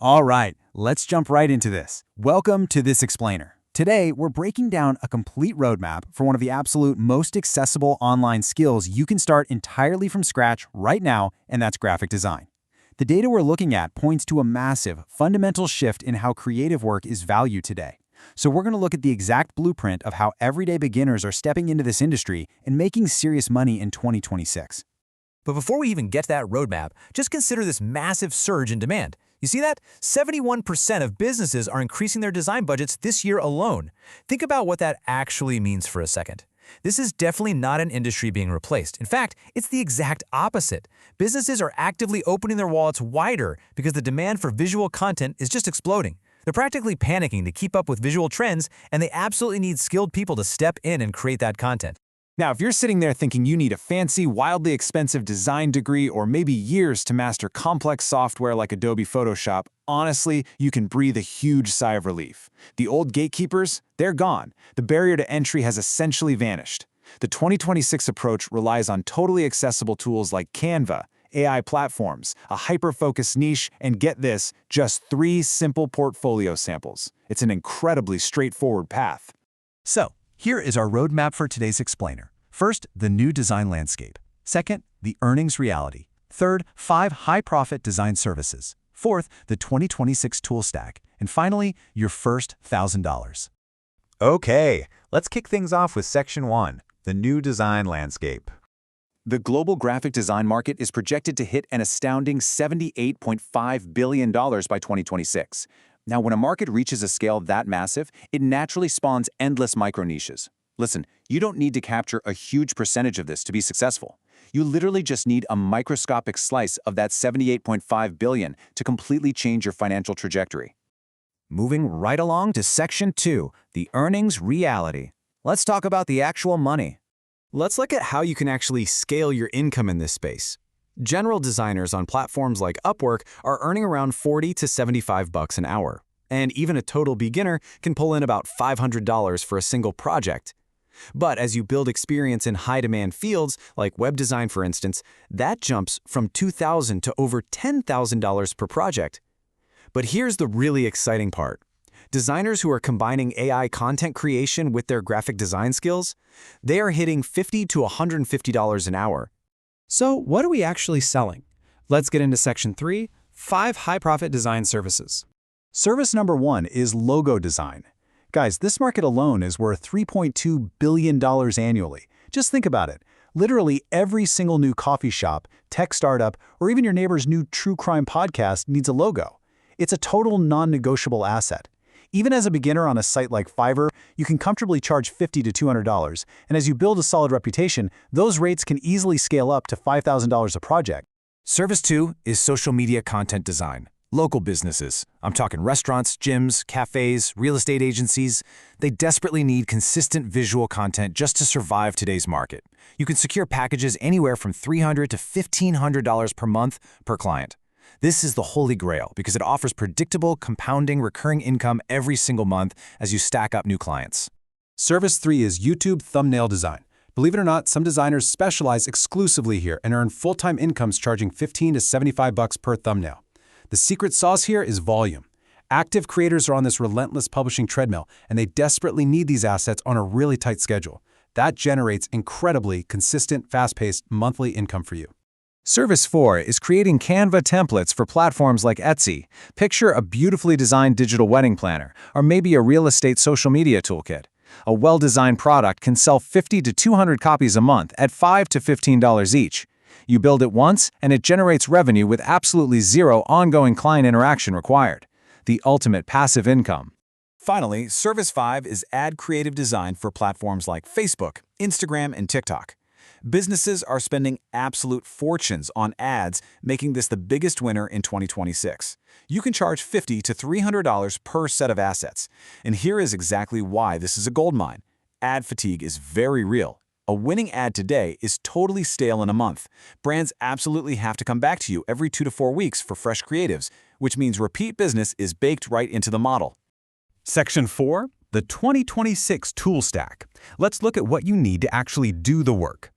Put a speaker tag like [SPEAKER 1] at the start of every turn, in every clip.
[SPEAKER 1] All right, let's jump right into this. Welcome to This Explainer. Today, we're breaking down a complete roadmap for one of the absolute most accessible online skills you can start entirely from scratch right now, and that's graphic design. The data we're looking at points to a massive, fundamental shift in how creative work is valued today. So we're going to look at the exact blueprint of how everyday beginners are stepping into this industry and making serious money in 2026.
[SPEAKER 2] But before we even get to that roadmap, just consider this massive surge in demand. You see that? 71% of businesses are increasing their design budgets this year alone. Think about what that actually means for a second. This is definitely not an industry being replaced. In fact, it's the exact opposite. Businesses are actively opening their wallets wider because the demand for visual content is just exploding. They're practically panicking to keep up with visual trends, and they absolutely need skilled people to step in and create that content.
[SPEAKER 1] Now, if you're sitting there thinking you need a fancy, wildly expensive design degree or maybe years to master complex software like Adobe Photoshop, honestly, you can breathe a huge sigh of relief. The old gatekeepers, they're gone. The barrier to entry has essentially vanished. The 2026 approach relies on totally accessible tools like Canva, AI platforms, a hyper-focused niche, and get this, just 3 simple portfolio samples. It's an incredibly straightforward path.
[SPEAKER 3] So, here is our roadmap for today's explainer. First, the new design landscape. Second, the earnings reality. Third, 5 high-profit design services. Fourth, the 2026 tool stack. And finally, your first $1,000.
[SPEAKER 4] Okay, let's kick things off with Section 1, the new design landscape.
[SPEAKER 1] The global graphic design market is projected to hit an astounding $78.5 billion by 2026. Now, when a market reaches a scale that massive, it naturally spawns endless micro-niches. Listen, you don't need to capture a huge percentage of this to be successful. You literally just need a microscopic slice of that $78.5 billion to completely change your financial trajectory.
[SPEAKER 2] Moving right along to Section 2, the earnings reality. Let's talk about the actual money. Let's look at how you can actually scale your income in this space. General designers on platforms like Upwork are earning around $40 to $75 an hour, and even a total beginner can pull in about $500 for a single project. But as you build experience in high-demand fields, like web design for instance, that jumps from $2,000 to over $10,000 per project. But here's the really exciting part. Designers who are combining AI content creation with their graphic design skills, they are hitting $50 to $150 an hour.
[SPEAKER 5] So what are we actually selling? Let's get into Section 3, 5 high-profit design services.
[SPEAKER 3] Service number 1 is logo design. Guys, this market alone is worth $3.2 billion annually. Just think about it. Literally every single new coffee shop, tech startup, or even your neighbor's new true crime podcast needs a logo. It's a total non-negotiable asset. Even as a beginner on a site like Fiverr, you can comfortably charge $50 to $200, and as you build a solid reputation, those rates can easily scale up to $5,000 a project.
[SPEAKER 2] Service 2 is social media content design. Local businesses, I'm talking restaurants, gyms, cafes, real estate agencies, they desperately need consistent visual content just to survive today's market. You can secure packages anywhere from $300 to $1,500 per month per client. This is the holy grail because it offers predictable, compounding, recurring income every single month as you stack up new clients.
[SPEAKER 3] Service 3 is YouTube thumbnail design. Believe it or not, some designers specialize exclusively here and earn full-time incomes charging $15 to $75 per thumbnail. The secret sauce here is volume. Active creators are on this relentless publishing treadmill, and they desperately need these assets on a really tight schedule. That generates incredibly consistent, fast-paced monthly income for you.
[SPEAKER 1] Service 4 is creating Canva templates for platforms like Etsy. Picture a beautifully designed digital wedding planner, or maybe a real estate social media toolkit. A well-designed product can sell 50 to 200 copies a month at $5 to $15 each. You build it once, and it generates revenue with absolutely zero ongoing client interaction required. The ultimate passive income. Finally, Service 5 is ad creative design for platforms like Facebook, Instagram, and TikTok. Businesses are spending absolute fortunes on ads, making this the biggest winner in 2026. You can charge $50 to $300 per set of assets. And here is exactly why this is a goldmine. Ad fatigue is very real. A winning ad today is totally stale in a month. Brands absolutely have to come back to you every 2 to 4 weeks for fresh creatives, which means repeat business is baked right into the model.
[SPEAKER 3] Section 4, the 2026 tool stack. Let's look at what you need to actually do the work.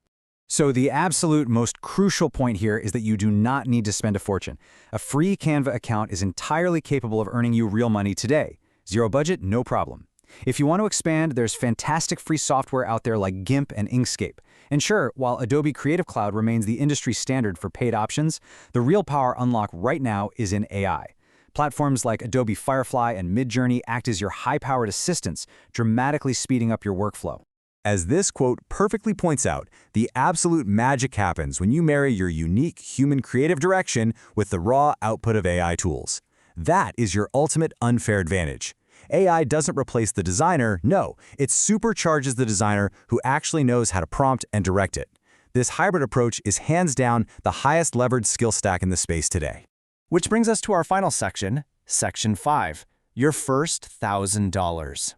[SPEAKER 2] So the absolute most crucial point here is that you do not need to spend a fortune. A free Canva account is entirely capable of earning you real money today. Zero budget, no problem. If you want to expand, there's fantastic free software out there like GIMP and Inkscape. And sure, while Adobe Creative Cloud remains the industry standard for paid options, the real power unlock right now is in AI. Platforms like Adobe Firefly and Midjourney act as your high-powered assistants, dramatically speeding up your workflow.
[SPEAKER 1] As this quote perfectly points out, the absolute magic happens when you marry your unique human creative direction with the raw output of AI tools. That is your ultimate unfair advantage. AI doesn't replace the designer, no, it supercharges the designer who actually knows how to prompt and direct it. This hybrid approach is hands down the highest levered skill stack in the space today.
[SPEAKER 5] Which brings us to our final section, Section 5, your first $1,000.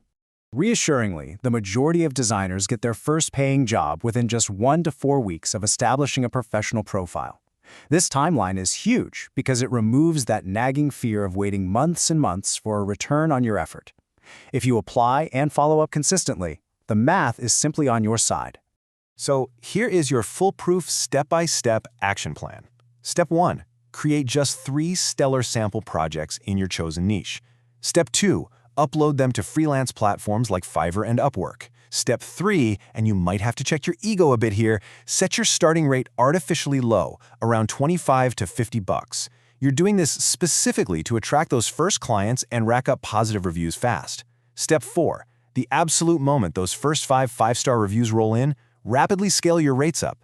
[SPEAKER 3] Reassuringly, the majority of designers get their first paying job within just 1 to 4 weeks of establishing a professional profile. This timeline is huge because it removes that nagging fear of waiting months and months for a return on your effort. If you apply and follow up consistently, the math is simply on your side.
[SPEAKER 6] So here is your foolproof step-by-step action plan. Step 1. Create just 3 stellar sample projects in your chosen niche. Step 2. Upload them to freelance platforms like Fiverr and Upwork. Step 3, and you might have to check your ego a bit here, set your starting rate artificially low, around 25 to 50 bucks. You're doing this specifically to attract those first clients and rack up positive reviews fast. Step 4, the absolute moment those first 5-star reviews roll in, rapidly scale your rates up.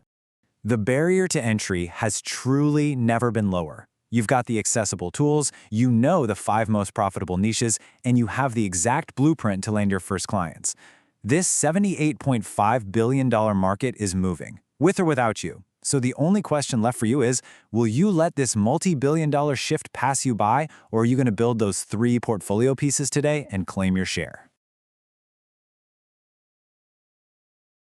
[SPEAKER 1] The barrier to entry has truly never been lower. You've got the accessible tools, you know the 5 most profitable niches, and you have the exact blueprint to land your first clients. This $78.5 billion market is moving, with or without you. So the only question left for you is, will you let this multi-billion-dollar shift pass you by, or are you going to build those 3 portfolio pieces today and claim your share?